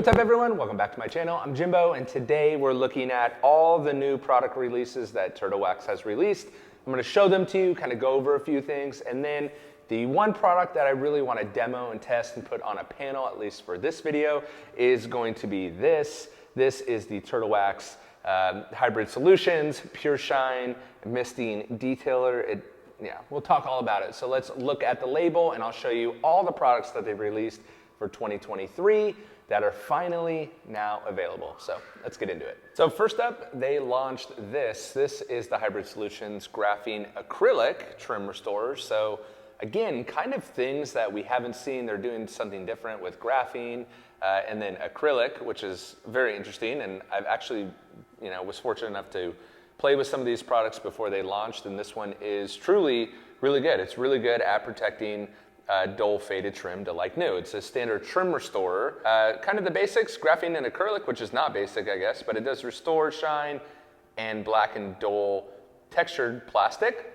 what's up everyone? Welcome back to my channel. I'm Jimbo, and today we're looking at all the new product releases that Turtle Wax has released. I'm gonna show them to you, kind of go over a few things, and then the one product that I really want to demo and test and put on a panel, at least for this video, is going to be this. This is the Turtle Wax Hybrid Solutions Pure Shine Misting Detailer. We'll talk all about it. So let's look at the label, and I'll show you all the products that they've released for 2023 that are finally now available. So let's get into it. So first up, they launched this. This is the Hybrid Solutions Graphene Acrylic Trim Restorer. So again, kind of things that we haven't seen. They're doing something different with graphene and then acrylic, which is very interesting. And I've actually, was fortunate enough to play with some of these products before they launched, and this one is truly really good. It's really good at protecting dull faded trim to like new. It's a standard trim restorer. Kind of the basics, graphene and acrylic, which is not basic, I guess, but it does restore shine and blacken dull textured plastic.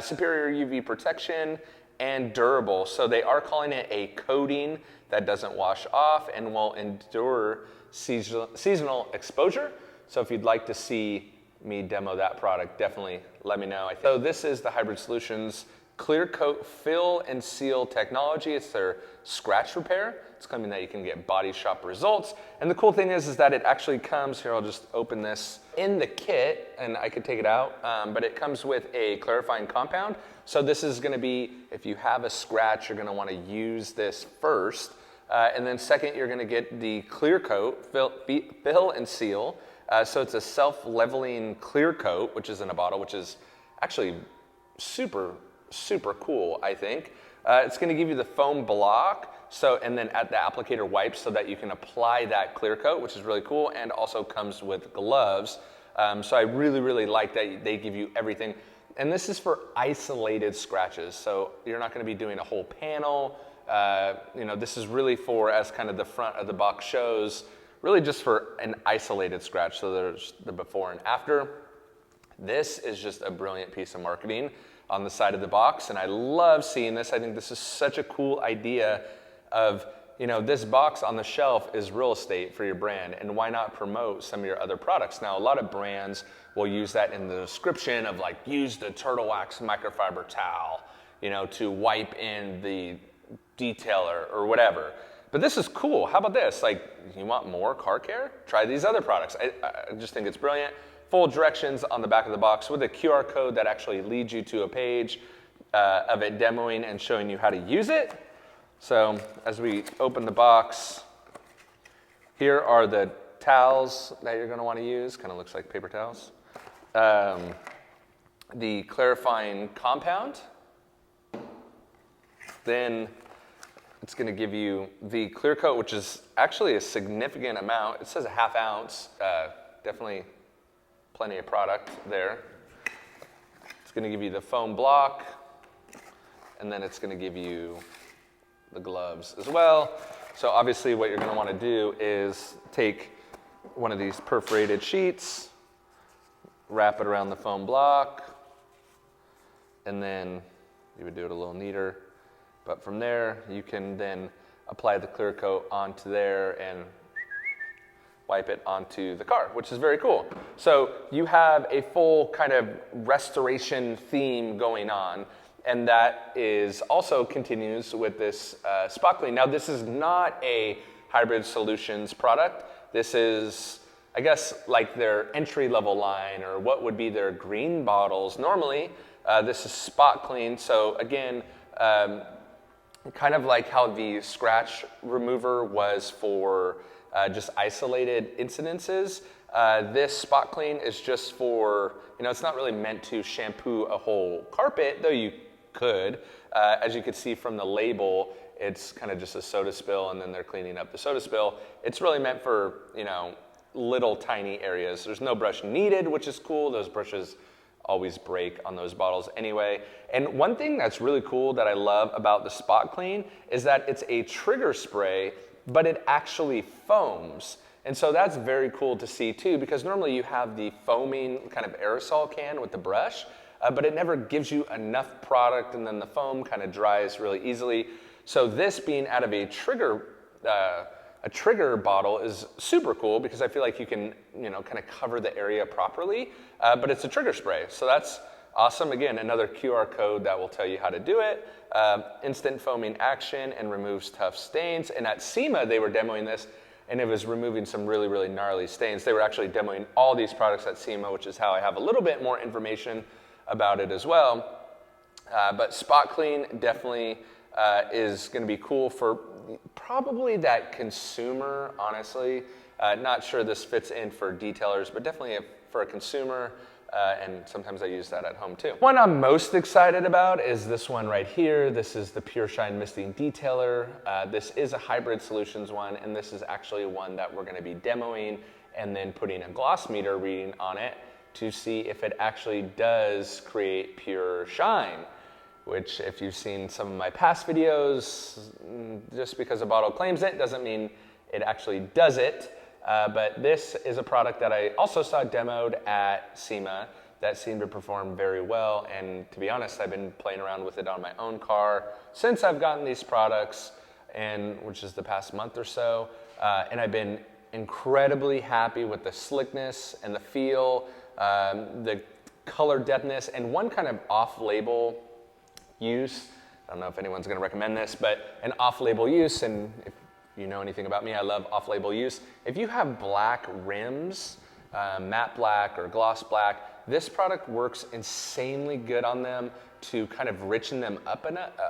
Superior UV protection and durable. So they are calling it a coating that doesn't wash off and will endure seasonal exposure. So if you'd like to see me demo that product, definitely let me know. So this is the Hybrid Solutions Clear Coat Fill and Seal technology. It's their scratch repair. It's claiming that you can get body shop results. And the cool thing is that it actually comes, here I'll just open this, in the kit, and I could take it out, but it comes with a clarifying compound. So this is gonna be, if you have a scratch, you're gonna wanna use this first. And then second, you're gonna get the Clear Coat Fill and Seal. So it's a self-leveling clear coat, which is in a bottle, which is actually super cool, I think. It's gonna give you the foam block, and then at the applicator wipes so that you can apply that clear coat, which is really cool, and also comes with gloves. So I really like that they give you everything. And this is for isolated scratches, so you're not gonna be doing a whole panel. This is really for, as kind of the front of the box shows, really just for an isolated scratch. So there's the before and after. This is just a brilliant piece of marketing on the side of the box, and I love seeing this. I think this is such a cool idea of, this box on the shelf is real estate for your brand, and why not promote some of your other products? Now, a lot of brands will use that in the description of like, use the Turtle Wax microfiber towel, to wipe in the detailer or whatever. But this is cool. How about this? Like, you want more car care? Try these other products. I just think it's brilliant. Full directions on the back of the box with a QR code that actually leads you to a page of it demoing and showing you how to use it. So as we open the box, here are the towels that you're going to want to use. Kind of looks like paper towels. The clarifying compound. Then it's going to give you the clear coat, which is actually a significant amount. It says a half ounce. Definitely plenty of product there. It's going to give you the foam block, and then it's going to give you the gloves as well. So obviously what you're going to want to do is take one of these perforated sheets, wrap it around the foam block, and then you would do it a little neater. But from there, you can then apply the clear coat onto there and wipe it onto the car, which is very cool. So you have a full kind of restoration theme going on, and that is also continues with this spot clean. Now, this is not a Hybrid Solutions product. This is, I guess, like their entry-level line, or what would be their green bottles. Normally, this is spot clean. So again, kind of like how the scratch remover was for just isolated incidences, this spot clean is just for, it's not really meant to shampoo a whole carpet, though you could. As you can see from the label, it's kind of just a soda spill, and then they're cleaning up the soda spill. It's really meant for, little tiny areas. There's no brush needed, which is cool. Those brushes always break on those bottles anyway. And one thing that's really cool that I love about the spot clean is that it's a trigger spray, but it actually foams. And so that's very cool to see too, because normally you have the foaming kind of aerosol can with the brush, but it never gives you enough product, and then the foam kind of dries really easily. So this being out of a a trigger bottle is super cool because I feel like you can, you know, kind of cover the area properly, but it's a trigger spray. So that's awesome. Again, another QR code that will tell you how to do it. Instant foaming action and removes tough stains. And at SEMA, they were demoing this, and it was removing some really, really gnarly stains. They were actually demoing all these products at SEMA, which is how I have a little bit more information about it as well. But Spot Clean definitely is going to be cool for probably that consumer, honestly. Not sure this fits in for detailers, but definitely for a consumer, and sometimes I use that at home too. One I'm most excited about is this one right here. This is the Pure Shine Misting Detailer. This is a hybrid solutions one, and this is actually one that we're going to be demoing and then putting a gloss meter reading on it to see if it actually does create pure shine, which if you've seen some of my past videos, just because a bottle claims it doesn't mean it actually does it. But this is a product that I also saw demoed at SEMA that seemed to perform very well. And to be honest, I've been playing around with it on my own car since I've gotten these products, and which is the past month or so. And I've been incredibly happy with the slickness and the feel, the color depthness, and one kind of off-label use. I don't know if anyone's going to recommend this, but an off-label use, and if you know anything about me, I love off-label use. If you have black rims, matte black or gloss black, this product works insanely good on them to kind of richen them up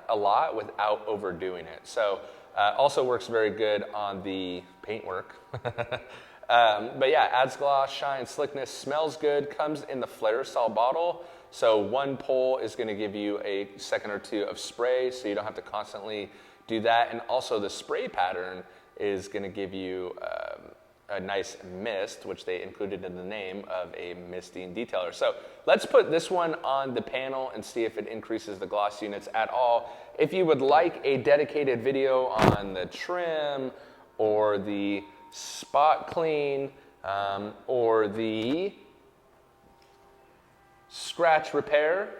a lot without overdoing it. So also works very good on the paintwork. But yeah, adds gloss, shine, slickness, smells good, comes in the Flairosol bottle. So one pull is going to give you a second or two of spray, so you don't have to constantly do that. And also the spray pattern is going to give you a nice mist, which they included in the name of a misting detailer. So let's put this one on the panel and see if it increases the gloss units at all. If you would like a dedicated video on the trim or the spot clean or the scratch repair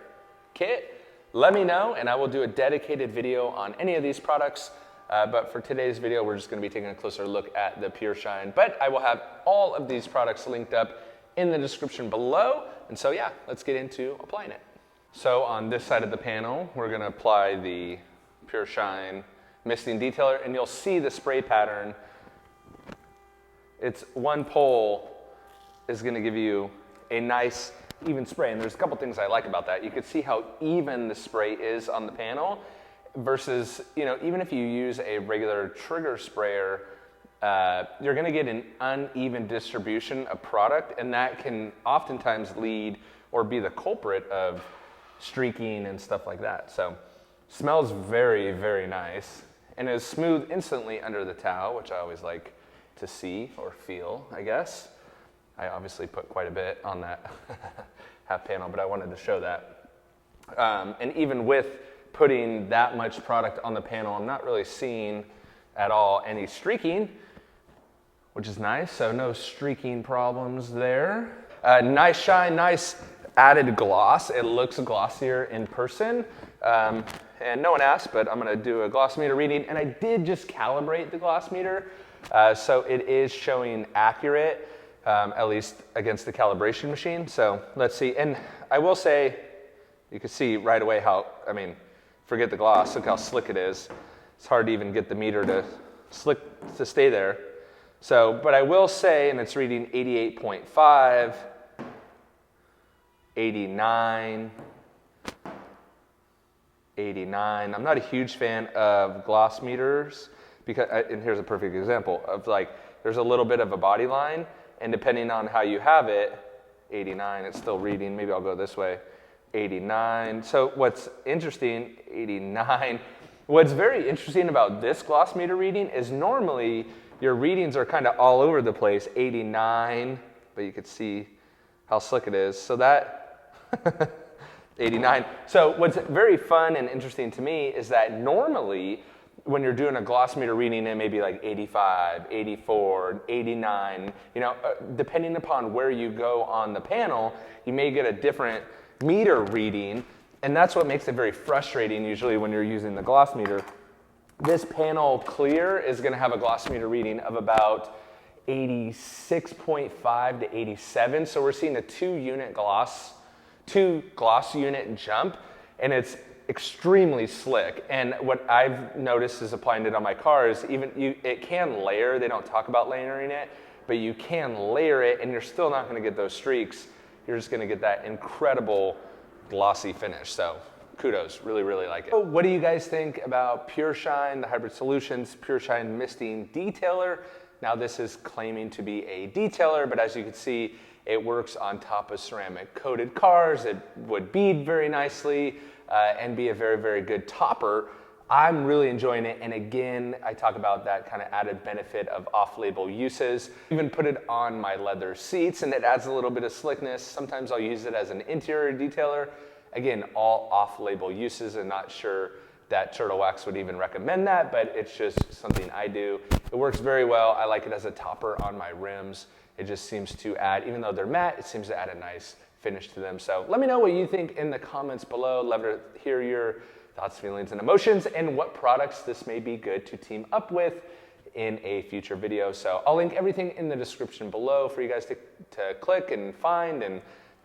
kit, let me know and I will do a dedicated video on any of these products. But for today's video, we're just going to be taking a closer look at the Pure Shine. But I will have all of these products linked up in the description below. And so yeah, let's get into applying it. So on this side of the panel, we're going to apply the Pure Shine Misting Detailer, and you'll see the spray pattern. It's one pull is going to give you a nice even spray, and there's a couple things I like about that. You can see how even the spray is on the panel versus, you know, even if you use a regular trigger sprayer, you're going to get an uneven distribution of product, and that can oftentimes lead or be the culprit of streaking and stuff like that. So smells very, very nice, and is smooth instantly under the towel, which I always like to see or feel, I guess. I obviously put quite a bit on that half panel, but I wanted to show that. And even with putting that much product on the panel, I'm not really seeing at all any streaking, which is nice. So no streaking problems there. Nice shine, nice added gloss. It looks glossier in person. And no one asked, but I'm going to do a gloss meter reading. And I did just calibrate the gloss meter. So it is showing accurate, at least against the calibration machine. So let's see. And I will say, you can see right away how, I mean, forget the gloss, look how slick it is. It's hard to even get the meter to stay there. So, but I will say, and it's reading 88.5, 89, 89. I'm not a huge fan of gloss meters because, and here's a perfect example of like, there's a little bit of a body line, and depending on how you have it, 89, it's still reading. Maybe I'll go this way. 89. So what's interesting, 89. What's very interesting about this gloss meter reading is normally your readings are kind of all over the place. 89, but you could see how slick it is. So that 89. So what's very fun and interesting to me is that normally when you're doing a gloss meter reading, it may be like 85, 84, 89. You know, depending upon where you go on the panel, you may get a different meter reading, and that's what makes it very frustrating usually when you're using the gloss meter, This panel clear is gonna have a gloss meter reading of about 86.5 to 87. So we're seeing a two gloss unit jump, and it's extremely slick. And what I've noticed is applying it on my car is it can layer. They don't talk about layering it, but you can layer it and you're still not gonna get those streaks. You're just gonna get that incredible glossy finish. So kudos, really, really like it. So what do you guys think about Pure Shine, the Hybrid Solutions Pure Shine Misting Detailer? Now this is claiming to be a detailer, but as you can see, it works on top of ceramic coated cars. It would bead very nicely and be a very, very good topper. I'm really enjoying it, and again, I talk about that kind of added benefit of off-label uses. Even put it on my leather seats, and it adds a little bit of slickness. Sometimes I'll use it as an interior detailer. Again, all off-label uses, and not sure that Turtle Wax would even recommend that, but it's just something I do. It works very well. I like it as a topper on my rims. It just seems to add, even though they're matte, it seems to add a nice finish to them. So let me know what you think in the comments below. Love to hear your thoughts, feelings, and emotions, and what products this may be good to team up with in a future video. So I'll link everything in the description below for you guys to click and find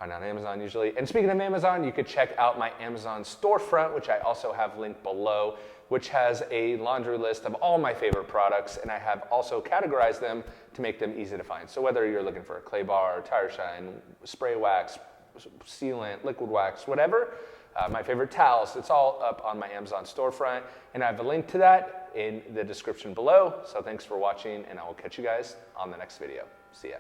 on Amazon usually. And speaking of Amazon, you could check out my Amazon storefront, which I also have linked below, which has a laundry list of all my favorite products, and I have also categorized them to make them easy to find. So whether you're looking for a clay bar, tire shine, spray wax, sealant, liquid wax, whatever, my favorite towels, it's all up on my Amazon storefront, and I have a link to that in the description below. So thanks for watching, and I will catch you guys on the next video. See ya.